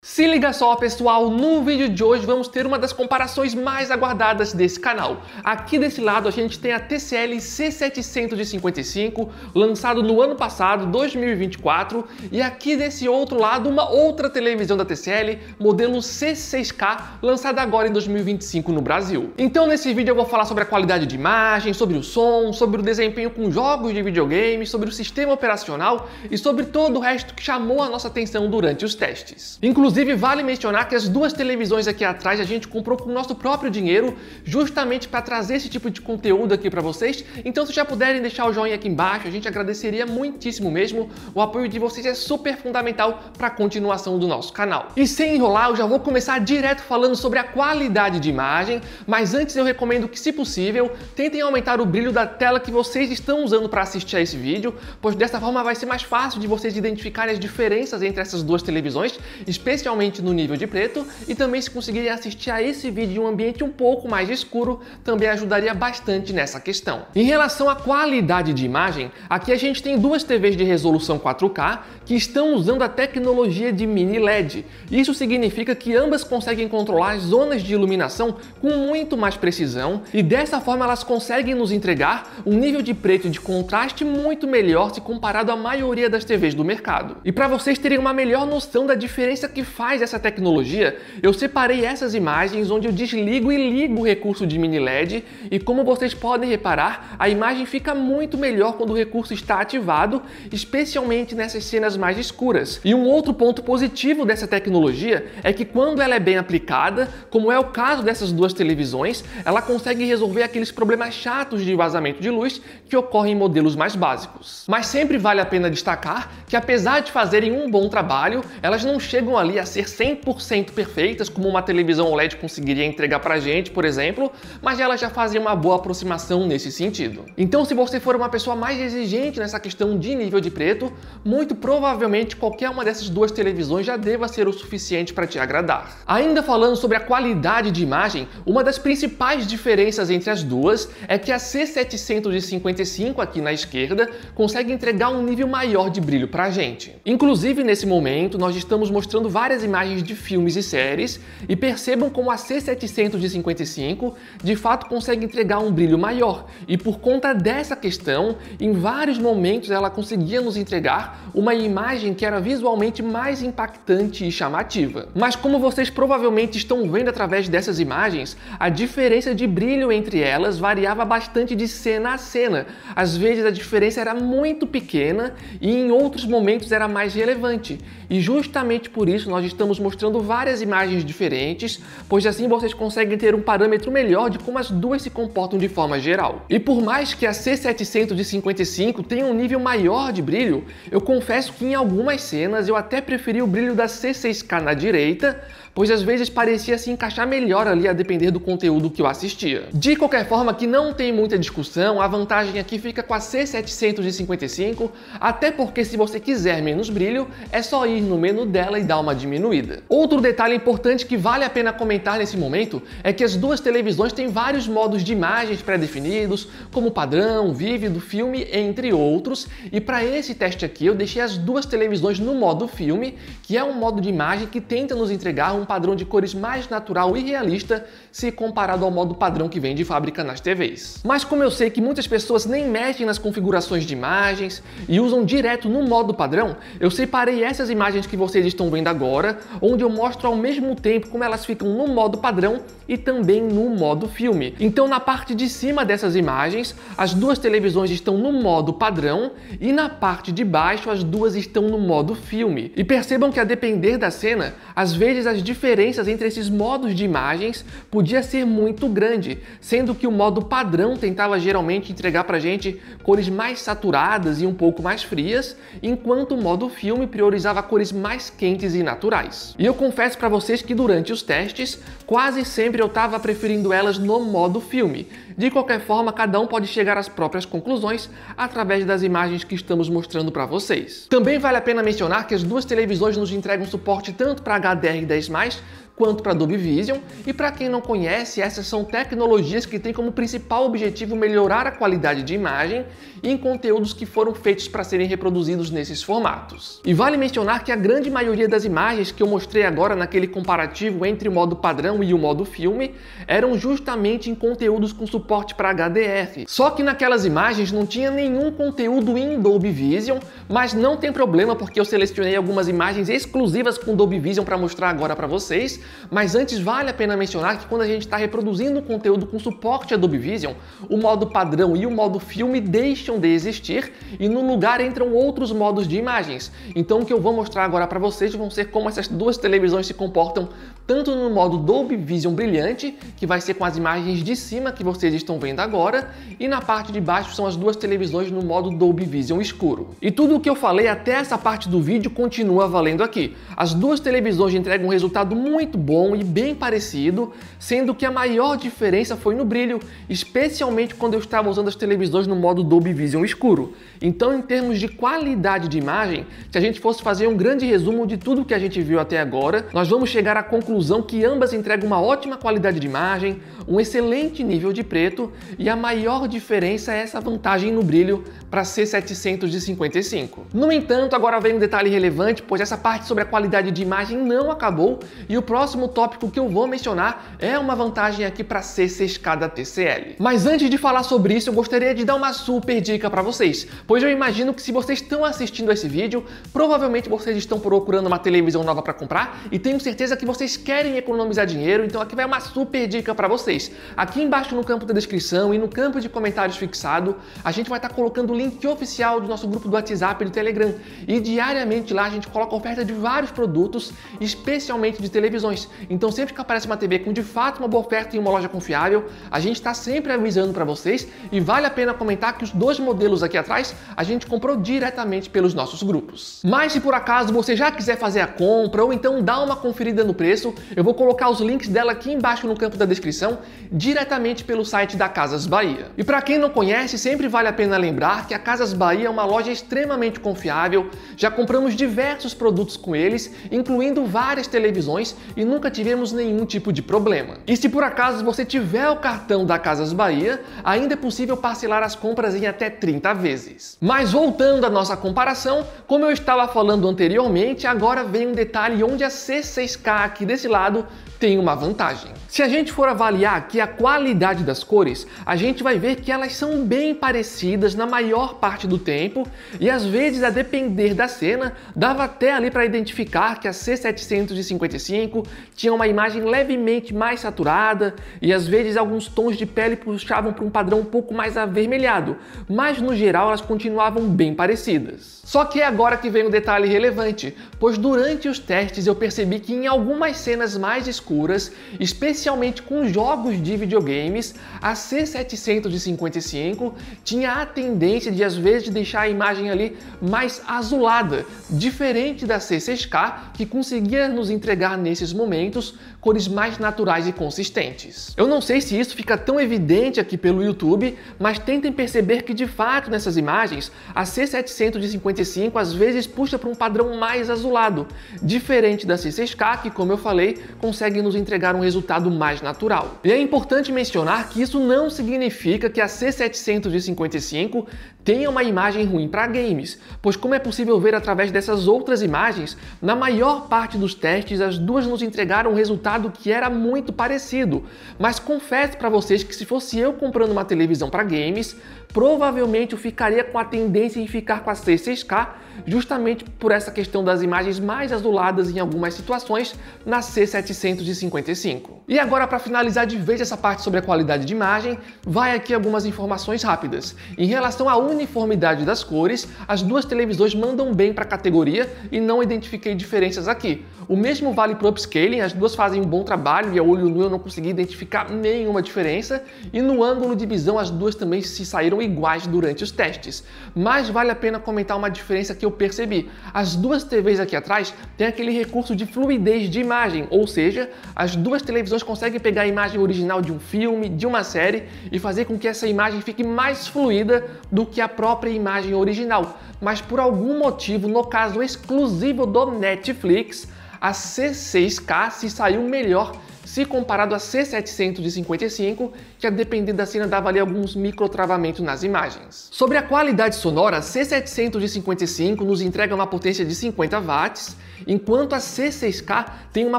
Se liga só, pessoal, no vídeo de hoje vamos ter uma das comparações mais aguardadas desse canal. Aqui desse lado a gente tem a TCL C755, lançado no ano passado, 2024, e aqui desse outro lado uma outra televisão da TCL, modelo C6K, lançada agora em 2025 no Brasil. Então nesse vídeo eu vou falar sobre a qualidade de imagem, sobre o som, sobre o desempenho com jogos de videogame, sobre o sistema operacional e sobre todo o resto que chamou a nossa atenção durante os testes. Inclusive, vale mencionar que as duas televisões aqui atrás a gente comprou com o nosso próprio dinheiro, justamente para trazer esse tipo de conteúdo aqui para vocês. Então, se já puderem deixar o joinha aqui embaixo, a gente agradeceria muitíssimo mesmo. O apoio de vocês é super fundamental para a continuação do nosso canal. E sem enrolar, eu já vou começar direto falando sobre a qualidade de imagem, mas antes eu recomendo que, se possível, tentem aumentar o brilho da tela que vocês estão usando para assistir a esse vídeo, pois dessa forma vai ser mais fácil de vocês identificarem as diferenças entre essas duas televisões, especialmente no nível de preto, e também se conseguirem assistir a esse vídeo em um ambiente um pouco mais escuro, também ajudaria bastante nessa questão. Em relação à qualidade de imagem, aqui a gente tem duas TVs de resolução 4K que estão usando a tecnologia de mini LED. Isso significa que ambas conseguem controlar as zonas de iluminação com muito mais precisão e dessa forma elas conseguem nos entregar um nível de preto e de contraste muito melhor se comparado à maioria das TVs do mercado. E para vocês terem uma melhor noção da diferença que faz essa tecnologia, eu separei essas imagens onde eu desligo e ligo o recurso de mini LED e, como vocês podem reparar, a imagem fica muito melhor quando o recurso está ativado, especialmente nessas cenas mais escuras. E um outro ponto positivo dessa tecnologia é que, quando ela é bem aplicada, como é o caso dessas duas televisões, ela consegue resolver aqueles problemas chatos de vazamento de luz que ocorrem em modelos mais básicos. Mas sempre vale a pena destacar que, apesar de fazerem um bom trabalho, elas não chegam ali a ser 100% perfeitas, como uma televisão OLED conseguiria entregar pra gente, por exemplo, mas elas já fazem uma boa aproximação nesse sentido. Então, se você for uma pessoa mais exigente nessa questão de nível de preto, muito provavelmente qualquer uma dessas duas televisões já deva ser o suficiente para te agradar. Ainda falando sobre a qualidade de imagem, uma das principais diferenças entre as duas é que a C755 aqui na esquerda consegue entregar um nível maior de brilho pra gente. Inclusive, nesse momento, nós estamos mostrando várias imagens de filmes e séries e percebam como a C755 de fato consegue entregar um brilho maior, e por conta dessa questão, em vários momentos ela conseguia nos entregar uma imagem que era visualmente mais impactante e chamativa. Mas como vocês provavelmente estão vendo através dessas imagens, a diferença de brilho entre elas variava bastante de cena a cena. Às vezes a diferença era muito pequena e em outros momentos era mais relevante. E justamente por isso nós estamos mostrando várias imagens diferentes, pois assim vocês conseguem ter um parâmetro melhor de como as duas se comportam de forma geral. E por mais que a C755 tenha um nível maior de brilho, eu confesso que em algumas cenas eu até preferi o brilho da C6K na direita, pois às vezes parecia se encaixar melhor ali a depender do conteúdo que eu assistia. De qualquer forma, que não tem muita discussão, a vantagem aqui fica com a C755, até porque se você quiser menos brilho, é só ir no menu dela e dar uma diminuída. Outro detalhe importante que vale a pena comentar nesse momento é que as duas televisões têm vários modos de imagens pré-definidos, como padrão, vívido, filme, entre outros, e para esse teste aqui eu deixei as duas televisões no modo filme, que é um modo de imagem que tenta nos entregar um padrão de cores mais natural e realista se comparado ao modo padrão que vem de fábrica nas TVs. Mas como eu sei que muitas pessoas nem mexem nas configurações de imagens e usam direto no modo padrão, eu separei essas imagens que vocês estão vendo agora, onde eu mostro ao mesmo tempo como elas ficam no modo padrão e também no modo filme. Então, na parte de cima dessas imagens, as duas televisões estão no modo padrão e na parte de baixo as duas estão no modo filme. E percebam que, a depender da cena, às vezes as diferenças entre esses modos de imagens podia ser muito grande, sendo que o modo padrão tentava geralmente entregar pra gente cores mais saturadas e um pouco mais frias, enquanto o modo filme priorizava cores mais quentes e naturais. E eu confesso pra vocês que durante os testes, quase sempre eu estava preferindo elas no modo filme. De qualquer forma, cada um pode chegar às próprias conclusões através das imagens que estamos mostrando para vocês. Também vale a pena mencionar que as duas televisões nos entregam suporte tanto para HDR10+, quanto para Dolby Vision, e para quem não conhece, essas são tecnologias que têm como principal objetivo melhorar a qualidade de imagem em conteúdos que foram feitos para serem reproduzidos nesses formatos. E vale mencionar que a grande maioria das imagens que eu mostrei agora naquele comparativo entre o modo padrão e o modo filme eram justamente em conteúdos com suporte para HDR. Só que naquelas imagens não tinha nenhum conteúdo em Dolby Vision, mas não tem problema porque eu selecionei algumas imagens exclusivas com Dolby Vision para mostrar agora para vocês. Mas antes vale a pena mencionar que quando a gente está reproduzindo conteúdo com suporte a Dolby Vision, o modo padrão e o modo filme deixam de existir e no lugar entram outros modos de imagens. Então o que eu vou mostrar agora para vocês vão ser como essas duas televisões se comportam tanto no modo Dolby Vision brilhante, que vai ser com as imagens de cima que vocês estão vendo agora, e na parte de baixo são as duas televisões no modo Dolby Vision escuro. E tudo o que eu falei até essa parte do vídeo continua valendo aqui. As duas televisões entregam um resultado muito bom e bem parecido, sendo que a maior diferença foi no brilho, especialmente quando eu estava usando as televisões no modo Dolby Vision escuro. Então, em termos de qualidade de imagem, se a gente fosse fazer um grande resumo de tudo que a gente viu até agora, nós vamos chegar à conclusão que ambas entregam uma ótima qualidade de imagem, um excelente nível de preto, e a maior diferença é essa vantagem no brilho para C755. No entanto, agora vem um detalhe relevante, pois essa parte sobre a qualidade de imagem não acabou, e o próximo tópico que eu vou mencionar é uma vantagem aqui para C6K da TCL. Mas antes de falar sobre isso, eu gostaria de dar uma super dica para vocês, pois eu imagino que se vocês estão assistindo esse vídeo, provavelmente vocês estão procurando uma televisão nova para comprar e tenho certeza que vocês querem economizar dinheiro, então aqui vai uma super dica para vocês. Aqui embaixo no campo da descrição e no campo de comentários fixado, a gente vai estar colocando o link oficial do nosso grupo do WhatsApp e do Telegram, e diariamente lá a gente coloca oferta de vários produtos, especialmente de televisões. Então sempre que aparece uma TV com de fato uma boa oferta em uma loja confiável, a gente está sempre avisando para vocês, e vale a pena comentar que os dois modelos aqui atrás a gente comprou diretamente pelos nossos grupos. Mas se por acaso você já quiser fazer a compra ou então dar uma conferida no preço, eu vou colocar os links dela aqui embaixo no campo da descrição, diretamente pelo site da Casas Bahia. E para quem não conhece, sempre vale a pena lembrar que a Casas Bahia é uma loja extremamente confiável, já compramos diversos produtos com eles, incluindo várias televisões, e nunca tivemos nenhum tipo de problema. E se por acaso você tiver o cartão da Casas Bahia, ainda é possível parcelar as compras em até 30 vezes. Mas voltando à nossa comparação, como eu estava falando anteriormente, agora vem um detalhe onde a C6K aqui desse lado tem uma vantagem. Se a gente for avaliar aqui a qualidade das cores, a gente vai ver que elas são bem parecidas na maior parte do tempo, e às vezes, a depender da cena, dava até ali para identificar que a C755 tinha uma imagem levemente mais saturada, e às vezes alguns tons de pele puxavam para um padrão um pouco mais avermelhado, mas no geral elas continuavam bem parecidas. Só que é agora que vem um detalhe relevante, pois durante os testes eu percebi que em algumas cenas mais escuras, especialmente com jogos de videogames, a C755 tinha a tendência de às vezes deixar a imagem ali mais azulada, diferente da C6K, que conseguia nos entregar nesses momentos cores mais naturais e consistentes. Eu não sei se isso fica tão evidente aqui pelo YouTube, mas tentem perceber que de fato nessas imagens a C755 às vezes puxa para um padrão mais azulado, diferente da C6K, que, como eu falei, consegue nos entregar um resultado mais natural. E é importante mencionar que isso não significa que a C755 tenha uma imagem ruim para games, pois, como é possível ver através dessas outras imagens, na maior parte dos testes as duas nos entregaram um resultado que era muito parecido. Mas confesso para vocês que se fosse eu comprando uma televisão para games, provavelmente eu ficaria com a tendência em ficar com a C6K, justamente por essa questão das imagens mais azuladas em algumas situações na C755. E agora, para finalizar de vez essa parte sobre a qualidade de imagem, vai aqui algumas informações rápidas. Em relação à uniformidade das cores, as duas televisões mandam bem para a categoria e não identifiquei diferenças aqui. O mesmo vale para o upscaling, as duas fazem um bom trabalho e a olho nu eu não consegui identificar nenhuma diferença, e no ângulo de visão as duas também se saíram iguais durante os testes. Mas vale a pena comentar uma diferença que eu percebi. As duas TVs aqui atrás têm aquele recurso de fluidez de imagem, ou seja, as duas televisões conseguem pegar a imagem original de um filme, de uma série, e fazer com que essa imagem fique mais fluida do que a própria imagem original. Mas por algum motivo, no caso exclusivo do Netflix, a C6K se saiu melhor se comparado a C755, que a depender da cena dava ali alguns microtravamentos nas imagens. Sobre a qualidade sonora, a C755 nos entrega uma potência de 50 watts, enquanto a C6K tem uma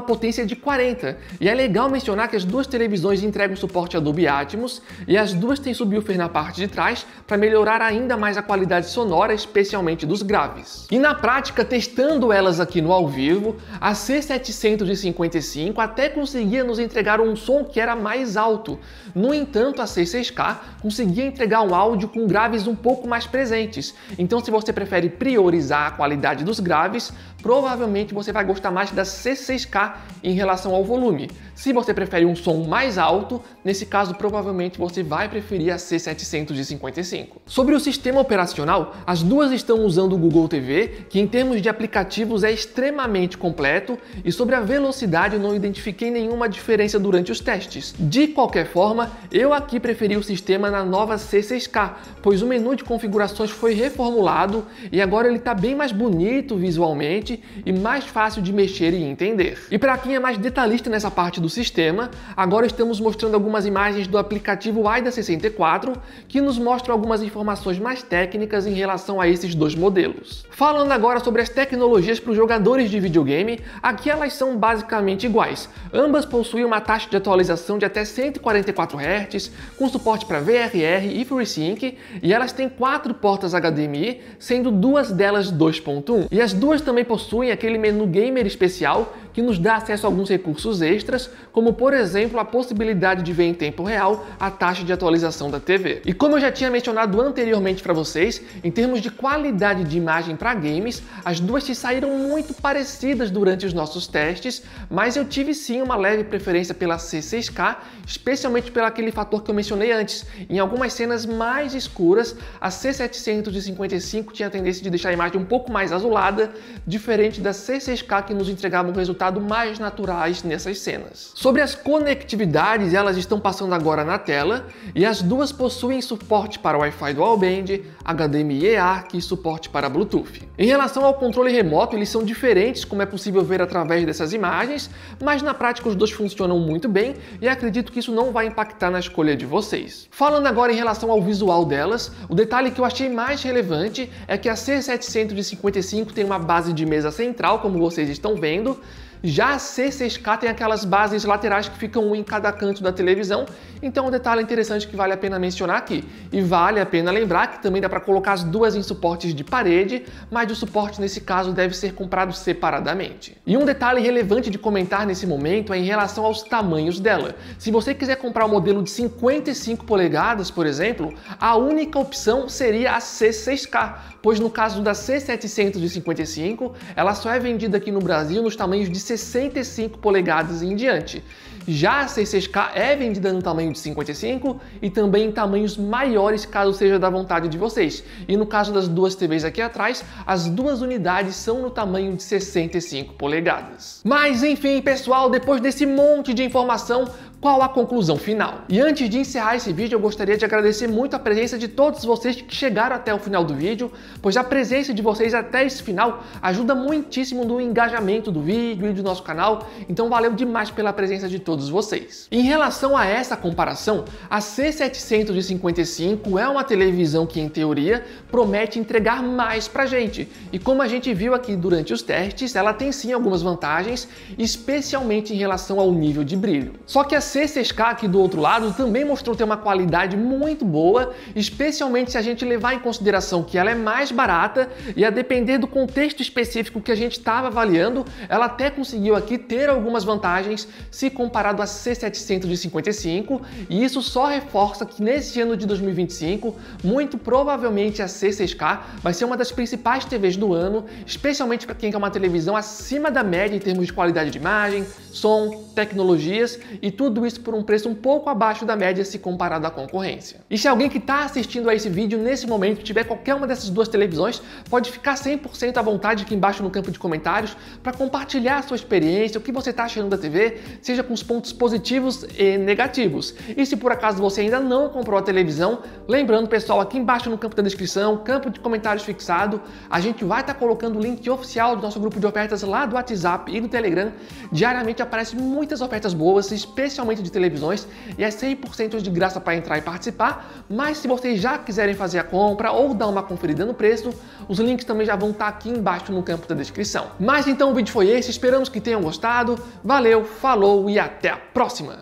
potência de 40. E é legal mencionar que as duas televisões entregam suporte a Dolby Atmos e as duas têm subwoofer na parte de trás para melhorar ainda mais a qualidade sonora, especialmente dos graves. E na prática, testando elas aqui no ao vivo, a C755 até conseguia nos entregar um som que era mais alto. No entanto, a C6K conseguia entregar um áudio com graves um pouco mais presentes. Então, se você prefere priorizar a qualidade dos graves, provavelmente você vai gostar mais da C6K em relação ao volume. Se você prefere um som mais alto, nesse caso provavelmente você vai preferir a C755. Sobre o sistema operacional, as duas estão usando o Google TV, que em termos de aplicativos é extremamente completo, e sobre a velocidade eu não identifiquei nenhuma diferença durante os testes. De qualquer forma, eu aqui preferi o sistema na nova C6K, pois o menu de configurações foi reformulado e agora ele está bem mais bonito visualmente e mais fácil de mexer e entender. E para quem é mais detalhista nessa parte do sistema, agora estamos mostrando algumas imagens do aplicativo AIDA64 que nos mostram algumas informações mais técnicas em relação a esses dois modelos. Falando agora sobre as tecnologias para os jogadores de videogame, aqui elas são basicamente iguais. Ambas possuem uma taxa de atualização de até 144 Hz, com suporte para VRR e FreeSync, e elas têm 4 portas HDMI, sendo 2 delas 2.1. E as duas também possuem aquele menu gamer especial que nos dá acesso a alguns recursos extras, como por exemplo a possibilidade de ver em tempo real a taxa de atualização da TV. E como eu já tinha mencionado anteriormente para vocês, em termos de qualidade de imagem para games, as duas se saíram muito parecidas durante os nossos testes, mas eu tive sim uma leve preferência pela C6K, especialmente pelo aquele fator que eu mencionei antes. Em algumas cenas mais escuras, a C755 tinha a tendência de deixar a imagem um pouco mais azulada, diferente da C6K que nos entregava um resultado mais naturais nessas cenas. Sobre as conectividades, elas estão passando agora na tela e as duas possuem suporte para Wi-Fi Dual Band, HDMI eARC e suporte para Bluetooth. Em relação ao controle remoto, eles são diferentes, como é possível ver através dessas imagens, mas na prática os dois funcionam muito bem e acredito que isso não vai impactar na escolha de vocês. Falando agora em relação ao visual delas, o detalhe que eu achei mais relevante é que a C755 tem uma base de mesa central, como vocês estão vendo. Já a C6K tem aquelas bases laterais que ficam um em cada canto da televisão, então um detalhe interessante que vale a pena mencionar aqui. E vale a pena lembrar que também dá para colocar as duas em suportes de parede, mas o suporte nesse caso deve ser comprado separadamente. E um detalhe relevante de comentar nesse momento é em relação aos tamanhos dela. Se você quiser comprar um modelo de 55 polegadas, por exemplo, a única opção seria a C6K, pois no caso da C755, ela só é vendida aqui no Brasil nos tamanhos de 65 polegadas em diante. Já a C6K é vendida no tamanho de 55 e também em tamanhos maiores, caso seja da vontade de vocês. E no caso das duas TVs aqui atrás, as duas unidades são no tamanho de 65 polegadas. Mas enfim, pessoal, depois desse monte de informação, qual a conclusão final? E antes de encerrar esse vídeo, eu gostaria de agradecer muito a presença de todos vocês que chegaram até o final do vídeo, pois a presença de vocês até esse final ajuda muitíssimo no engajamento do vídeo e do nosso canal, então valeu demais pela presença de todos vocês. Em relação a essa comparação, a C755 é uma televisão que, em teoria, promete entregar mais pra gente, e como a gente viu aqui durante os testes, ela tem sim algumas vantagens, especialmente em relação ao nível de brilho. Só que a C6K aqui do outro lado também mostrou ter uma qualidade muito boa, especialmente se a gente levar em consideração que ela é mais barata e a depender do contexto específico que a gente estava avaliando, ela até conseguiu aqui ter algumas vantagens se comparado a C755, e isso só reforça que nesse ano de 2025, muito provavelmente a C6K vai ser uma das principais TVs do ano, especialmente para quem quer uma televisão acima da média em termos de qualidade de imagem, som, tecnologias, e tudo tudo isso por um preço um pouco abaixo da média se comparado à concorrência. E se alguém que está assistindo a esse vídeo nesse momento tiver qualquer uma dessas duas televisões, pode ficar 100% à vontade aqui embaixo no campo de comentários para compartilhar a sua experiência, o que você está achando da TV, seja com os pontos positivos e negativos. E se por acaso você ainda não comprou a televisão, lembrando, pessoal, aqui embaixo no campo da descrição, campo de comentários fixado, a gente vai estar colocando o link oficial do nosso grupo de ofertas lá do WhatsApp e do Telegram. Diariamente aparecem muitas ofertas boas, especialmente de televisões, e é 100% de graça para entrar e participar. Mas se vocês já quiserem fazer a compra ou dar uma conferida no preço, os links também já vão estar aqui embaixo no campo da descrição. Mas então o vídeo foi esse, esperamos que tenham gostado. Valeu, falou e até a próxima!